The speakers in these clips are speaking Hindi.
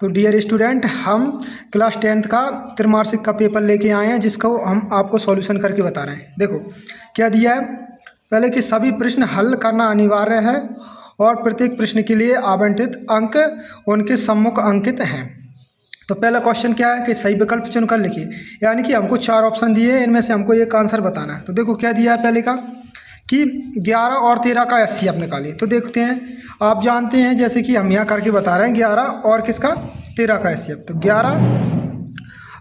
तो डियर स्टूडेंट, हम क्लास 10th का त्रैमासिक का पेपर लेके आए हैं, जिसको हम आपको सॉल्यूशन करके बता रहे हैं। देखो क्या दिया है, पहले कि सभी प्रश्न हल करना अनिवार्य है और प्रत्येक प्रश्न के लिए आवंटित अंक उनके सम्मुख अंकित हैं। तो पहला क्वेश्चन क्या है कि सही विकल्प चुनकर लिखिए, यानी कि हमको 4 ऑप्शन दिए हैं, इनमें से हमको एक आंसर बताना है। तो देखो क्या दिया है पहले का कि 11 और 13 का एचसीएफ निकालिए। तो देखते हैं, आप जानते हैं जैसे कि हम यहाँ करके बता रहे हैं 11 और किसका 13 का एचसीएफ। तो 11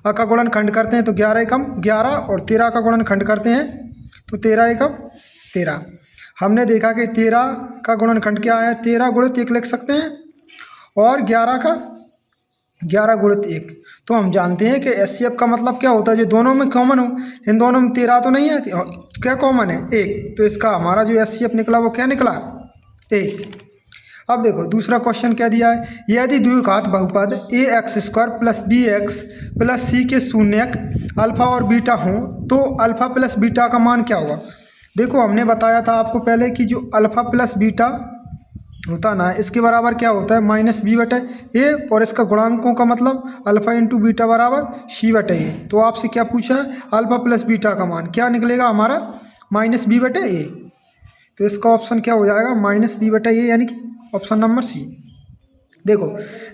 का गुणनखंड करते हैं तो 11 एकम 11 और 13 का गुणनखंड करते हैं तो 13 एकम 13। हमने देखा कि 13 का गुणनखंड क्या है, 13 गुणित 1 लिख सकते हैं और 11 का 11 गुणित 1। तो हम जानते हैं कि एचसीएफ का मतलब क्या होता है, जो दोनों में कॉमन हो। इन दोनों में 13 तो नहीं है, क्या कॉमन है 1। तो इसका हमारा जो एचसीएफ निकला वो क्या निकला 1। अब देखो दूसरा क्वेश्चन क्या दिया है, यदि द्विघात बहुपद ax² plus bx plus c के शून्यक अल्फा और बीटा हों तो अल्फा प्लस बीटा का मान क्या होगा। देखो हमने बताया था आपको पहले कि जो अल्फा प्लस बीटा होता ना, इसके बराबर क्या होता है -b/a, और इसका गुणांकों का मतलब अल्फा इंटू बीटा बराबर c/a। तो आपसे क्या पूछा है, अल्फा प्लस बीटा का मान क्या निकलेगा हमारा -b/a। तो इसका ऑप्शन क्या हो जाएगा -b/a, यानी कि ऑप्शन नंबर सी। देखो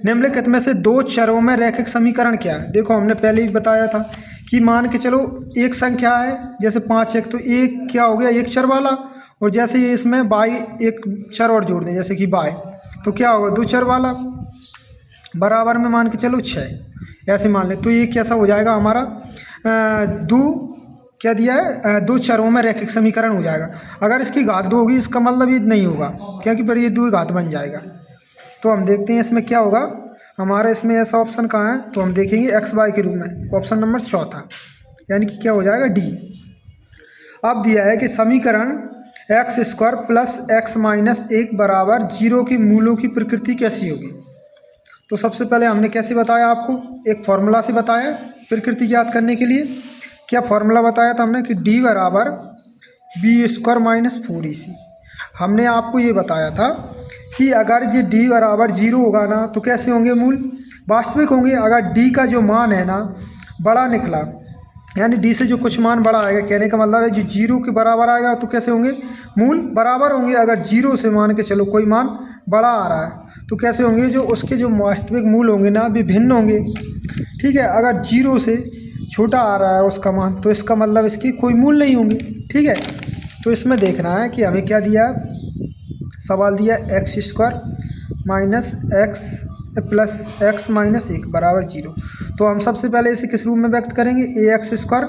निम्नलिखित में से दो चरों में रैखिक समीकरण क्या है। देखो हमने पहले ही बताया था कि मान के चलो एक संख्या है जैसे 5 1, तो एक क्या हो गया एक चर वाला, और जैसे ये इसमें बाई एक चर और जोड़ दें जैसे कि बाई, तो क्या होगा 2 चर वाला, बराबर में मान के चलो 6 ऐसे मान ले। तो ये कैसा हो जाएगा हमारा क्या दिया है 2 चरों में रैखिक समीकरण हो जाएगा। अगर इसकी घात 2 होगी इसका मतलब ये नहीं होगा, क्योंकि फिर ये 2 घात बन जाएगा। तो हम देखते हैं इसमें क्या होगा हमारा, इसमें ऐसा ऑप्शन कहाँ है, तो हम देखेंगे XY के रूप में, ऑप्शन नंबर चौथा, यानी कि क्या हो जाएगा डी। अब दिया है कि समीकरण x² प्लस x माइनस 1 बराबर 0 के मूलों की प्रकृति कैसी होगी। तो सबसे पहले हमने कैसे बताया आपको, एक फॉर्मूला से बताया प्रकृति ज्ञात करने के लिए। क्या फॉर्मूला बताया था हमने कि d बराबर b² माइनस 4ac। हमने आपको ये बताया था कि अगर ये d बराबर 0 होगा ना तो कैसे होंगे मूल, वास्तविक होंगे। अगर d का जो मान है ना बड़ा निकला, यानी d से जो कुछ मान बड़ा आएगा, कहने का मतलब है जो 0 के बराबर आएगा तो कैसे होंगे मूल बराबर होंगे। अगर 0 से मान के चलो कोई मान बड़ा आ रहा है तो कैसे होंगे, जो उसके जो वास्तविक मूल होंगे ना भी भिन्न होंगे। ठीक है, अगर 0 से छोटा आ रहा है उसका मान तो इसका मतलब इसकी कोई मूल नहीं होंगे। ठीक है, तो इसमें देखना है कि हमें क्या दिया, सवाल दिया x² minus x plus x minus 1 बराबर 0। तो हम सबसे पहले इसे किस रूप में व्यक्त करेंगे, ax²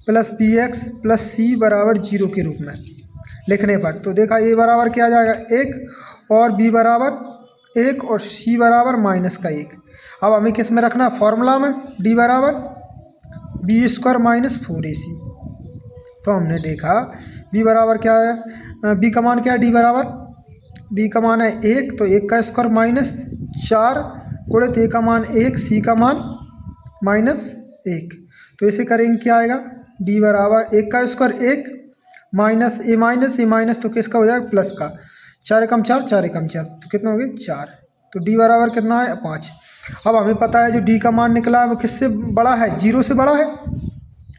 plus bx plus c बराबर 0 के रूप में लिखने पर। तो देखा a बराबर क्या आ जाएगा 1 और b बराबर 1 और c बराबर -1। अब हमें किस में रखना, फॉर्मूला में, d बराबर b² माइनस 4ac। तो हमने देखा b बराबर क्या है, b का मान क्या है, d बराबर b का मान है 1, तो 1 का स्क्वायर माइनस 4 गुणित a का मान 1, c का मान -1। तो इसे करेंगे क्या आएगा, d बराबर 1 का स्क्वायर 1 माइनस a माइनस तो किसका हो जाएगा प्लस का, 4 एकम 4 4 एकम 4, तो कितना हो गया 4। तो d बराबर कितना है 5। अब हमें पता है जो d का मान निकला है वो किससे बड़ा है, 0 से बड़ा है।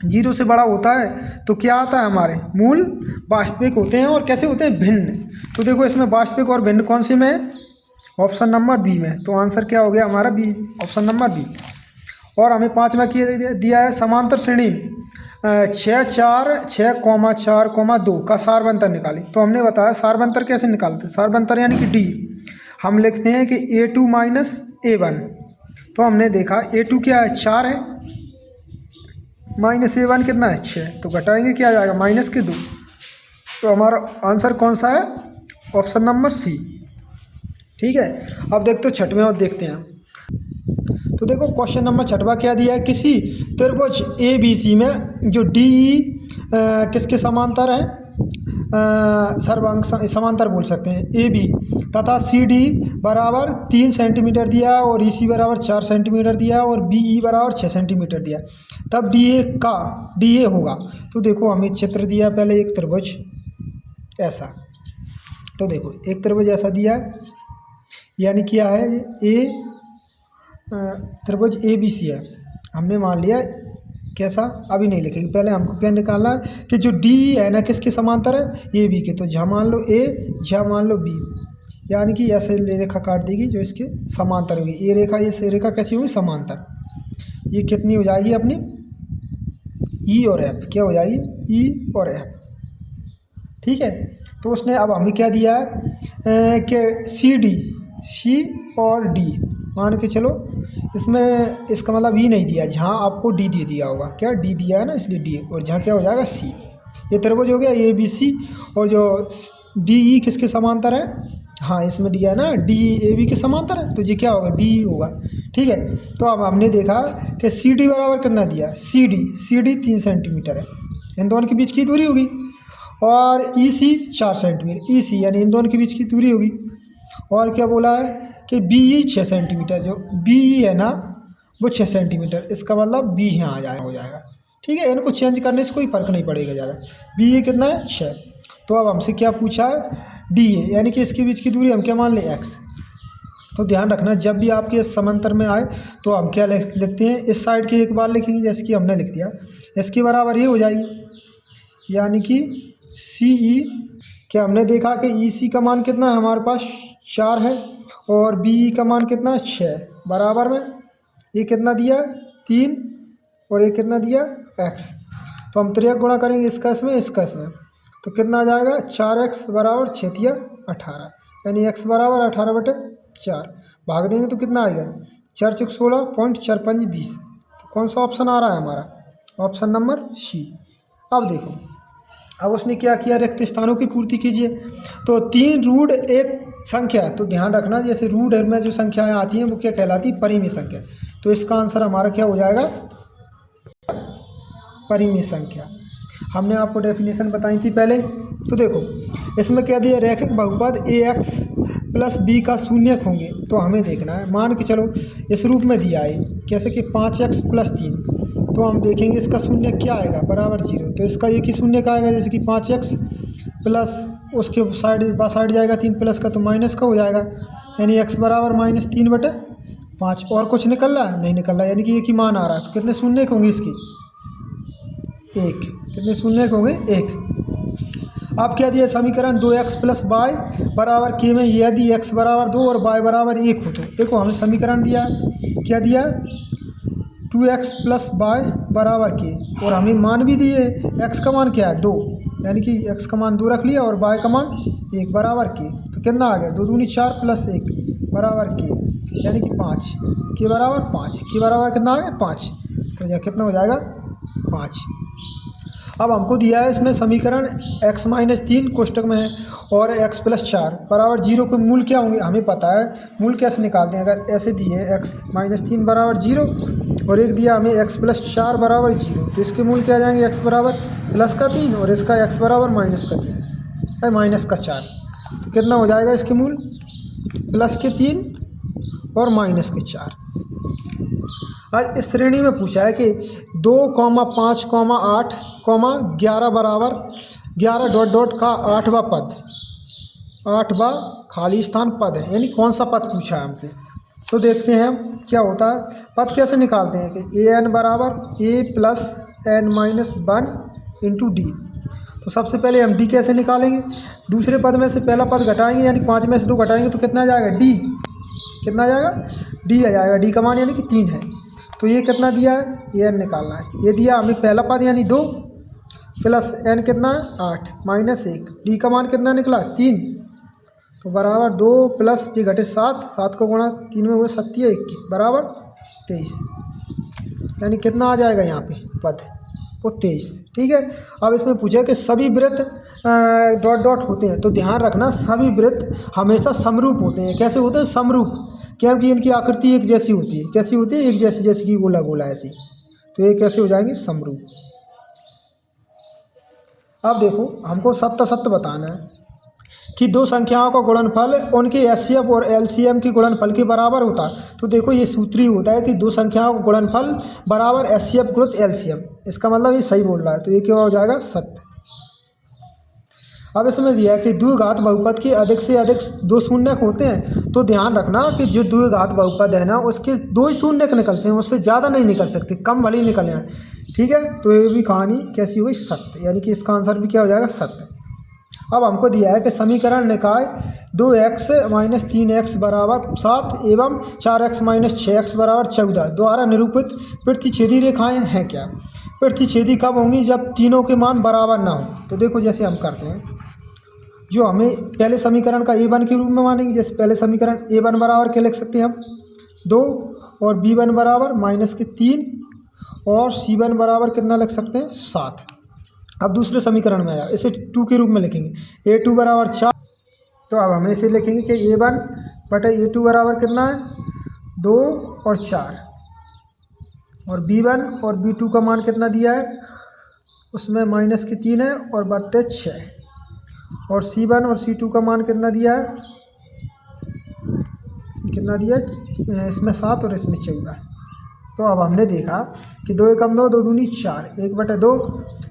0 से बड़ा होता है तो क्या आता है, हमारे मूल वास्तविक होते हैं और कैसे होते हैं भिन्न। तो देखो इसमें वास्तविक और भिन्न कौन से में है, ऑप्शन नंबर बी में। तो आंसर क्या हो गया हमारा बी, ऑप्शन नंबर बी। और हमें 5वां दिया है समांतर श्रेणी 6,4,6,2 का सारबंतर निकालें। तो हमने बताया सारबंतर कैसे निकालते, सारबंतर यानी कि डी हम लिखते हैं कि a2 माइनस a1। तो हमने देखा a2 क्या है 4 है, माइनस a1 कितना है 6, तो घटाएंगे क्या आ जाएगा -2। तो हमारा आंसर कौन सा है, ऑप्शन नंबर सी। ठीक है, अब देखते हो 6वें और देखते हैं। तो देखो क्वेश्चन नंबर 6वां क्या दिया है, किसी त्रिभुज ABC में जो DE किसके समांतर है, सर्वांग समांतर बोल सकते हैं AB, तथा CD बराबर 3 सेंटीमीटर दिया और EC बराबर 4 सेंटीमीटर दिया और BE बराबर 6 सेंटीमीटर दिया, तब DA होगा। तो देखो हमें चित्र दिया पहले एक त्रिभुज ऐसा, तो देखो एक त्रिभुज ऐसा दिया है, यानी क्या है A त्रिभुज ABC है, हमने मान लिया कैसा, अभी नहीं लिखेंगे, पहले हमको क्या निकालना है कि जो D है ना किसके समांतर है, AB के। तो जहाँ मान लो A, जहाँ मान लो B, यानी कि ऐसे रेखा काट देगी जो इसके समांतर होगी। ये रेखा ये रेखा कैसी होगी, समांतर। ये कितनी हो जाएगी अपनी, E और F, क्या हो जाएगी, E और F, ठीक है। तो उसने अब हमें क्या दिया है कि C और D मान के चलो, इसमें इसका मतलब E नहीं दिया, जहाँ आपको D दे दिया होगा, क्या D दिया है ना, इसलिए D, और जहाँ क्या हो जाएगा C। ये त्रिभुज हो गया ABC, और जो DE किसके समांतर है, हाँ इसमें दिया है ना DAB के समांतर है, तो ये क्या होगा, DE होगा, ठीक है। तो अब हमने देखा कि CD बराबर कितना दिया, CD 3 सेंटीमीटर है, इन दोनों के बीच की दूरी होगी, और EC 4 सेंटीमीटर, EC यानी इन दोनों के बीच की दूरी होगी। और क्या बोला है कि BE 6 सेंटीमीटर, जो BE है ना वो 6 सेंटीमीटर, इसका मतलब B यहाँ आ जाएगा, हो जाएगा, ठीक है। इनको चेंज करने से कोई फ़र्क नहीं पड़ेगा ज़्यादा। BE कितना है, 6। तो अब हमसे क्या पूछा है, DA, यानी कि इसके बीच की दूरी हम क्या मान लें, X। तो ध्यान रखना, जब भी आपके समांतर में आए तो हम क्या लिखते हैं, इस साइड की एक बार लिखेंगे, जैसे कि हमने लिख दिया, इसके बराबर ये हो जाएगी, यानी कि CE, क्या हमने देखा कि EC का मान कितना है हमारे पास 4 है, और BE का मान कितना है 6, बराबर में ये कितना दिया 3, और ये कितना दिया X। तो हम 3 गुणा करेंगे इसका इसमें, तो कितना आ जाएगा, 4x बराबर 6 18, यानी x बराबर 18/4, भाग देंगे तो कितना आएगा, 4 चौक 16, 4 5 20। तो कौन सा ऑप्शन आ रहा है हमारा, ऑप्शन नंबर C। अब देखो, अब उसने क्या किया, रिक्त स्थानों की पूर्ति कीजिए। तो 3 रूट एक संख्या, तो ध्यान रखना जैसे रूट में जो संख्याएं आती हैं वो क्या कहलाती है, परिमेय संख्या। तो इसका आंसर हमारा क्या हो जाएगा, परिमेय संख्या। हमने आपको डेफिनेशन बताई थी पहले। तो देखो इसमें क्या दिया, रैखिक बहुपद AX प्लस B का शून्यक होंगे। तो हमें देखना है, मान के चलो इस रूप में दिया है, कैसे कि 5x प्लस 3, तो हम देखेंगे इसका शून्य क्या आएगा, बराबर 0। तो इसका एक ही शून्य का आएगा, जैसे कि 5x प्लस उसके साइड जाएगा 3 प्लस का, तो माइनस का हो जाएगा, यानी x बराबर -3/5। और कुछ निकल रहा है, नहीं निकल रहा, यानी कि एक ही मान आ रहा है। तो कितने शून्य होंगे इसके, 1। कितने शून्य होंगे, 1। अब क्या दिया, समीकरण 2x प्लस वाई बराबर k में यदि x बराबर 2 और y बराबर 1 हो। तो देखो हमें समीकरण दिया, क्या दिया, 2x प्लस वाई बराबर k, और हमें मान भी दिए, x का मान क्या है 2, यानी कि x का मान 2 रख लिया, और y का मान 1 बराबर k। तो कितना आ गया, 2 दूनी 4 प्लस 1 बराबर k, यानी कि 5, k बराबर 5, k बराबर कितना आ गया 5। तो यह कितना हो जाएगा 5। अब हमको दिया है इसमें समीकरण x - 3 कोष्टक में है, और x प्लस 4 बराबर 0 के मूल क्या होंगे, हमें पता है मूल कैसे निकालते हैं। अगर ऐसे दिए x - 3 बराबर 0, और एक दिया हमें x प्लस 4 बराबर 0, तो इसके मूल क्या आ जाएंगे, x बराबर प्लस का 3 और इसका x बराबर माइनस का 3 है, माइनस का 4। तो कितना हो जाएगा इसके मूल, प्लस के 3 और माइनस के 4। आज इस श्रेणी में पूछा है कि 2, 5, 8, 11 बराबर 11 डॉट डॉट का 8वां पद, 8वां खाली स्थान पद है, यानी कौन सा पद पूछा है हमसे। तो देखते हैं क्या होता है, पद कैसे निकालते हैं कि an बराबर a plus n minus 1 into D. तो सबसे पहले हम d कैसे निकालेंगे, दूसरे पद में से पहला पद घटाएंगे, यानी 5 में से 2 घटाएंगे तो कितना आ जाएगा, d। कितना आ जाएगा, d आ जाएगा, d का मान यानी कि 3 है। तो ये कितना दिया है, ये n निकालना है। ये दिया हमें पहला पद यानी 2 प्लस n कितना है 8 माइनस 1, d का मान कितना निकला 3, तो बराबर 2 प्लस जी घटे 7, 7 को गुणा 3 में हुए 7 या 21 बराबर 23, यानी कितना आ जाएगा यहाँ पे पद वो 23। ठीक है। अब इसमें पूछा कि सभी वृत्त डॉट डॉट होते हैं, तो ध्यान रखना सभी वृत्त हमेशा समरूप होते हैं। कैसे होते हैं, समरूप, क्योंकि इनकी आकृति एक जैसी होती है। कैसी होती है, एक जैसी, जैसे कि गोला गोला ऐसी, तो ये कैसे हो जाएंगे, समरूप। अब देखो हमको सत्य सत्य बताना है कि दो संख्याओं का गुणनफल उनके एचसीएफ और एलसीएम के गुणनफल के बराबर होता है। तो देखो ये सूत्र ही होता है कि दो संख्याओं का गुणनफल बराबर एचसीएफ गुणित एलसीएम। इसका मतलब ये सही बोल रहा है, तो ये क्या हो जाएगा, सत्य। अब इसमें दिया है कि द्विघात बहुपद के अधिक से अधिक 2 शून्यक होते हैं, तो ध्यान रखना कि जो द्विघात बहुपद है ना उसके 2 ही शून्य निकल सकते हैं, उससे ज़्यादा नहीं निकल सकते, कम भले ही निकले हैं। ठीक है, तो ये भी कहानी कैसी हो गई, सत्य, यानी कि इसका आंसर भी क्या हो जाएगा, सत्य। अब हमको दिया है कि समीकरण निकाय 2x - 3x बराबर 7 एवं 4x - 6x बराबर 14 द्वारा निरूपित प्रतिच्छेदी रेखाएं हैं क्या। प्रतिच्छेदी कब होंगी, जब तीनों के मान बराबर ना हो। तो देखो जैसे हम करते हैं, जो हमें पहले समीकरण का a1 के रूप में मानेंगे। जैसे पहले समीकरण a1 बराबर क्या लिख सकते हैं हम, 2 और b1 बराबर -3 और c1 बराबर कितना लिख सकते हैं, 7। अब दूसरे समीकरण में आया, इसे 2 के रूप में लिखेंगे, a2 बराबर 4। तो अब हमें इसे लिखेंगे कि a1 बटे a2 बराबर कितना है, 2 और 4, और b1 और b2 का मान कितना दिया है, उसमें -3 है और बटे 6, और c1 और c2 का मान कितना दिया है, इसमें 7 और इसमें 14। तो अब हमने देखा कि 2 एकम 2, 2 दूनी 4, 1/2,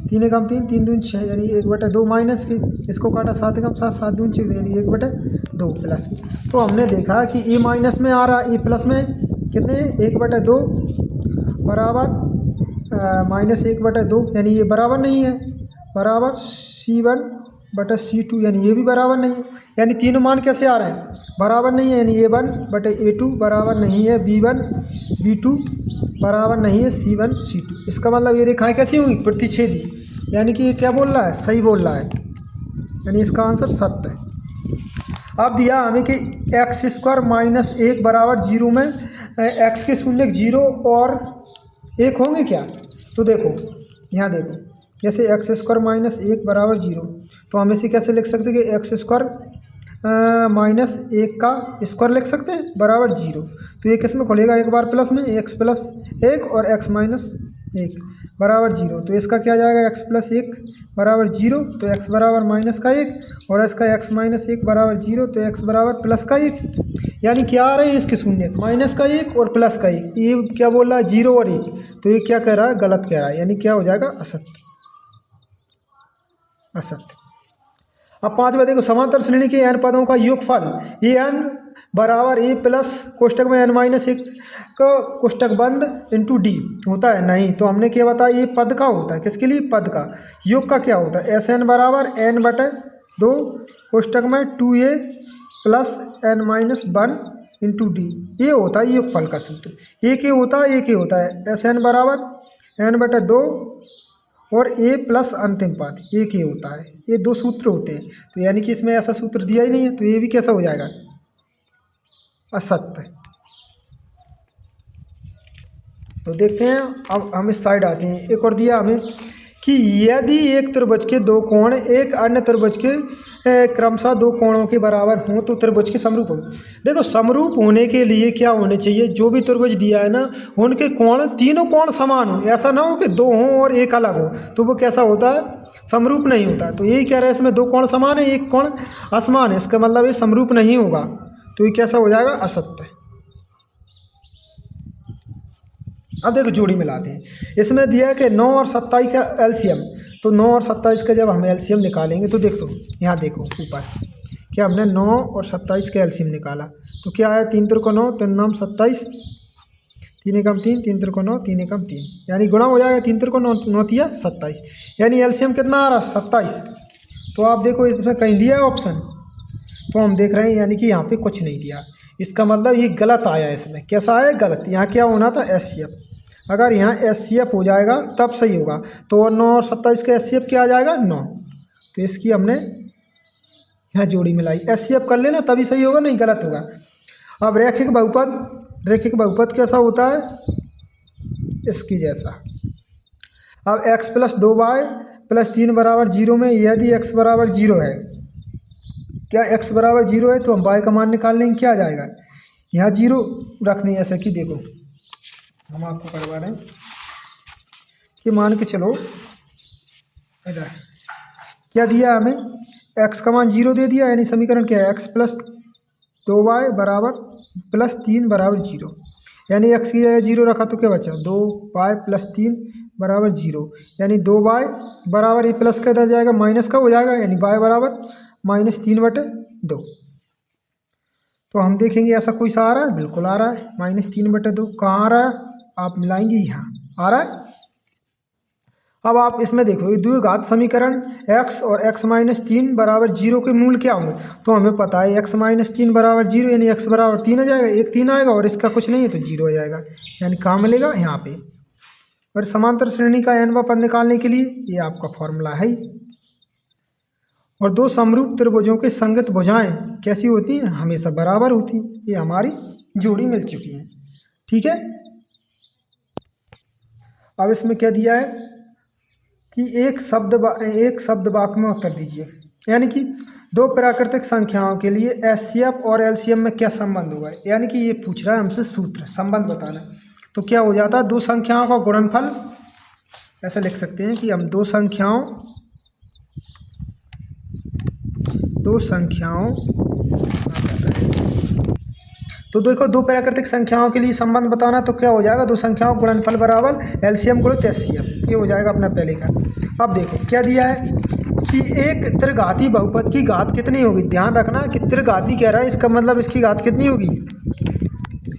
3 एकम 3, 3 दूनी 6, यानी 1/2 माइनस की, इसको काटा 7 एकम 7, 7 दूनी 14, यानी 1/2 प्लस की। तो हमने देखा कि ए माइनस में आ रहा है, ए प्लस में कितने, 1/2 बराबर -1/2, यानी ये बराबर नहीं है, बराबर c1 बटा c2, यानी ये भी बराबर नहीं है। यानी तीनों मान कैसे आ रहे हैं, बराबर नहीं है, यानी a1 बटे a2 बराबर नहीं है b1 b2 बराबर नहीं है c1 c2। इसका मतलब ये रेखाएं कैसी होंगी, प्रतिच्छेदी, यानी कि ये क्या बोल रहा है, सही बोल रहा है, यानी इसका आंसर सत्य है। अब दिया हमें कि x² - 1 बराबर 0 में x के शून्य 0 और 1 होंगे क्या। तो देखो यहाँ देखो, जैसे x² - 1 बराबर 0, तो हम इसे कैसे लिख सकते हैं कि x² - 1 का स्क्वायर लिख सकते हैं बराबर 0। तो ये किस में खुलेगा, एक बार प्लस में, x + 1 और x - 1 बराबर 0। तो इसका क्या जाएगा, x + 1 बराबर 0, तो x बराबर -1 और इसका x - 1 बराबर 0, तो x बराबर +1। यानी क्या आ रहे हैं इसके शून्य, -1 और +1। ये क्या बोल रहा है, 0 और 1, तो ये क्या कह रहा है, गलत कह रहा है, यानी क्या हो जाएगा, असत्य, असत्य। अब 5वां देखो, समांतर श्रेणी के n पदों का योगफल an बराबर a प्लस कोष्टक में n-1 का कोष्टक बंद इंटू d होता है। नहीं, तो हमने क्या बताया, ये पद का होता है, किसके लिए, पद का। योग का क्या होता है, Sn बराबर n/2 कोष्टक में 2a plus n-1 into d, ये होता है योगफल का सूत्र। एक ये होता है Sn बराबर n/2 और a प्लस अंतिम पद, एक ही होता है, ये 2 सूत्र होते हैं। तो यानी कि इसमें ऐसा सूत्र दिया ही नहीं है, तो ये भी कैसा हो जाएगा, असत्य। तो देखते हैं, अब हम इस साइड आते हैं। एक और दिया हमें कि यदि एक त्रिभुज के 2 कोण एक अन्य त्रिभुज के क्रमशः 2 कोणों के बराबर हों तो त्रिभुज के समरूप हो। देखो समरूप होने के लिए क्या होने चाहिए, जो भी त्रिभुज दिया है ना उनके कोण, तीनों कोण समान हो, ऐसा ना हो कि 2 हों और एक अलग हो, तो वो कैसा होता है, समरूप नहीं होता। तो यही कह रहे हैं, इसमें 2 कोण समान है, एक कोण असमान है, इसका मतलब ये समरूप नहीं होगा, तो ये कैसा हो जाएगा, असत्य। अब देखो जोड़ी मिलाते हैं। इसमें दिया है कि 9 और 27 का एलसीएम, तो 9 और 27 का जब हम एलसीएम निकालेंगे तो देखो यहाँ देखो ऊपर क्या हमने 9 और 27 का एलसीएम निकाला, तो क्या आया, 3 त्रिको 9 3 नाम 27, 3 एकम 3 3 त्रिको 9 3 एकम 3, यानी गुणा हो जाएगा, 3 त्रिको 9 तिया 27, यानी एलसीएम कितना आ रहा, 27। तो आप देखो इसमें कहीं दिया है ऑप्शन, तो हम देख रहे हैं यानी कि यहाँ पे कुछ नहीं दिया, इसका मतलब ये गलत आया, इसमें कैसा आया, गलत। यहाँ क्या होना था, एचसीएफ, अगर यहाँ एचसीएफ हो जाएगा तब सही होगा। तो 9 और 27 का एचसीएफ क्या आ जाएगा, 9। तो इसकी हमने यहाँ जोड़ी मिलाई, एचसीएफ कर लेना तभी सही होगा, नहीं गलत होगा। अब रैखिक बहुपद कैसा होता है, इसकी जैसा। अब x + 2y + 3 बराबर 0 में यदि x बराबर 0 है, क्या x बराबर 0 है, तो हम y का मान निकाल लेंगे, क्या आ जाएगा, यहाँ 0 रखनी है, ऐसा कि देखो हम आपको करवा रहे हैं कि मान के चलो इधर क्या दिया हमें, x का मान 0 दे दिया, यानी समीकरण क्या है, x + 2y बराबर +3 बराबर 0, यानी x की जगह 0 रखा तो क्या बचा, 2y + 3 बराबर 0, यानी 2y बराबर ये प्लस का इधर जाएगा माइनस का हो जाएगा, यानी y बराबर -3/2। तो हम देखेंगे ऐसा कोई सा आ रहा है, बिल्कुल आ रहा है, -3/2 कहाँ आ रहा है, आप मिलाएंगे यहाँ आ रहा है। अब आप इसमें देखो ये द्विघात समीकरण x और x-3 बराबर 0 के मूल क्या होंगे, तो हमें पता है x-3 बराबर 0 यानी x बराबर 3 आ जाएगा, एक 3 आएगा और इसका कुछ नहीं है तो 0 आ जाएगा, यानी कहाँ मिलेगा यहाँ पे। और समांतर श्रेणी का nवां पद निकालने के लिए ये आपका फॉर्मूला है। और दो समरूप त्रिभुजों के संगत भुजाएं कैसी होती हैं, हमेशा बराबर होती हैं, ये हमारी जोड़ी मिल चुकी है। ठीक है, अब इसमें क्या दिया है कि एक शब्द वाक्य में उत्तर दीजिए, यानी कि दो प्राकृतिक संख्याओं के लिए एचसीएफ और एलसीएम में क्या संबंध होगा, यानी कि ये पूछ रहा है हमसे सूत्र संबंध बताना। तो क्या हो जाता है, दो संख्याओं का गुणनफल, ऐसा लिख सकते हैं कि हम दो संख्याओं तो देखो दो प्राकृतिक संख्याओं के लिए संबंध बताना, तो क्या हो जाएगा, दो संख्याओं गुणनफल बराबर एलसीएम गुणित एचसीएफ, ये हो जाएगा अपना पहले का। अब देखो क्या दिया है कि एक त्रिघाती बहुपद की घात कितनी होगी, ध्यान रखना कि त्रिघाती कह रहा है, इसका मतलब इसकी घात कितनी होगी,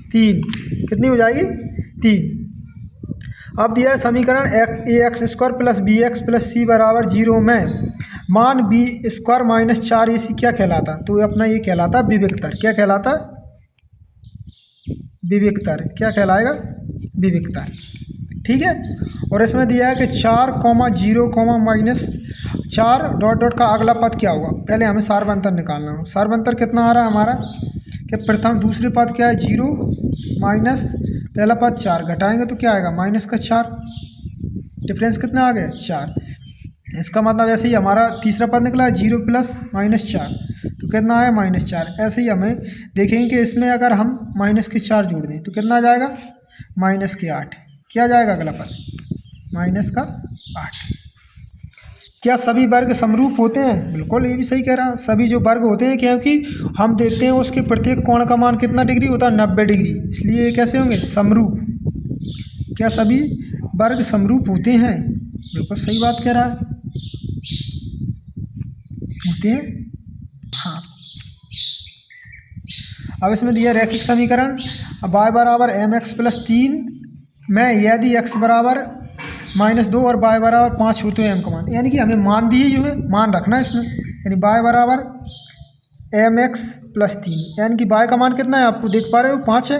3, कितनी हो जाएगी 3। अब दिया है समीकरण ax² + bx + c बराबर 0 में मान b² - 4ac क्या कहलाता, तो अपना ये कहलाता विविक्तर, क्या कहलाता विविक्तर, क्या कहलाएगा विविक्तर। ठीक है, और इसमें दिया है कि 4, 0, -4 ... का अगला पद क्या होगा, पहले हमें सारवंतर निकालना हो। सारवंतर कितना आ रहा है हमारा, कि प्रथम दूसरे पद क्या है 0 माइनस पहला पद 4, घटाएंगे तो क्या आएगा -4, डिफरेंस कितना आ गया 4। इसका मतलब ऐसे ही हमारा तीसरा पद निकला है 0 + -4, तो कितना आया -4। ऐसे ही हमें देखेंगे कि इसमें अगर हम -4 जोड़ दें तो कितना आ जाएगा -8, क्या जाएगा अगला पद -8। क्या सभी वर्ग समरूप होते हैं, बिल्कुल ये भी सही कह रहा है, सभी जो वर्ग होते हैं, क्योंकि हम देखते हैं उसके प्रत्येक कोण का मान कितना डिग्री होता है 90 डिग्री, इसलिए ये कैसे होंगे समरूप। क्या सभी वर्ग समरूप होते हैं, बिल्कुल सही बात कह रहा है, होते हैं हाँ। अब इसमें दिया रैखिक समीकरण y बराबर mx + 3 में यदि x बराबर -2 और y बराबर 5 हो तो m का मान, यानी कि हमें मान दिए जो है मान रखना है इसमें, यानी y बराबर mx + 3, यानी कि y का मान कितना है आपको देख पा रहे हो 5 है,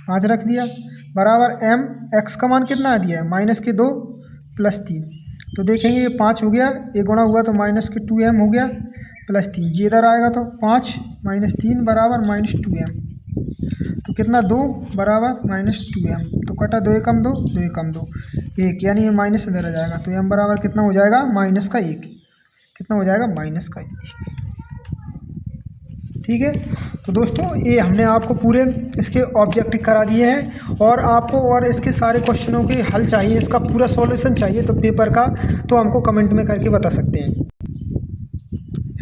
5 रख दिया, बराबर m, x का मान कितना दिया है -2 + 3, तो देखेंगे ये 5 हो गया, ये गुणा हुआ तो -2m हो गया +3, ये इधर आएगा तो 5 - 3 बराबर -2m, तो कितना 2 बराबर -2m, तो कटा 2 एकम 2, 2 एकम 2, 1, यानी ये माइनस इधर आ जाएगा, तो m बराबर कितना हो जाएगा -1, कितना हो जाएगा -1। ठीक है, तो दोस्तों ये हमने आपको पूरे इसके ऑब्जेक्टिव करा दिए हैं, और आपको और इसके सारे क्वेश्चनों के हल चाहिए, इसका पूरा सॉल्यूशन चाहिए तो पेपर का, तो हमको कमेंट में करके बता सकते हैं।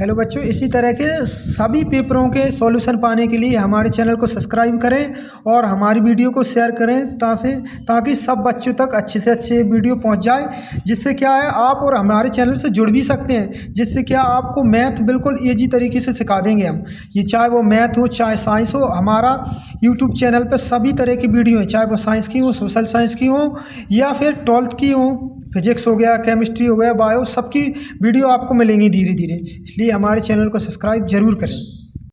हेलो बच्चों, इसी तरह के सभी पेपरों के सॉल्यूशन पाने के लिए हमारे चैनल को सब्सक्राइब करें और हमारी वीडियो को शेयर करें, ताकि सब बच्चों तक अच्छे से अच्छे वीडियो पहुंच जाए, जिससे क्या है आप और हमारे चैनल से जुड़ भी सकते हैं, जिससे क्या आपको मैथ बिल्कुल ईजी तरीके से सिखा देंगे हम, ये चाहे वो मैथ हो चाहे साइंस हो, हमारा यूट्यूब चैनल पर सभी तरह की वीडियो हैं, चाहे वो साइंस की हो, सोशल साइंस की हो, या फिर 12th की हो, फिजिक्स हो गया, केमिस्ट्री हो गया, बायो, सबकी वीडियो आपको मिलेंगी धीरे धीरे, इसलिए हमारे चैनल को सब्सक्राइब जरूर करें।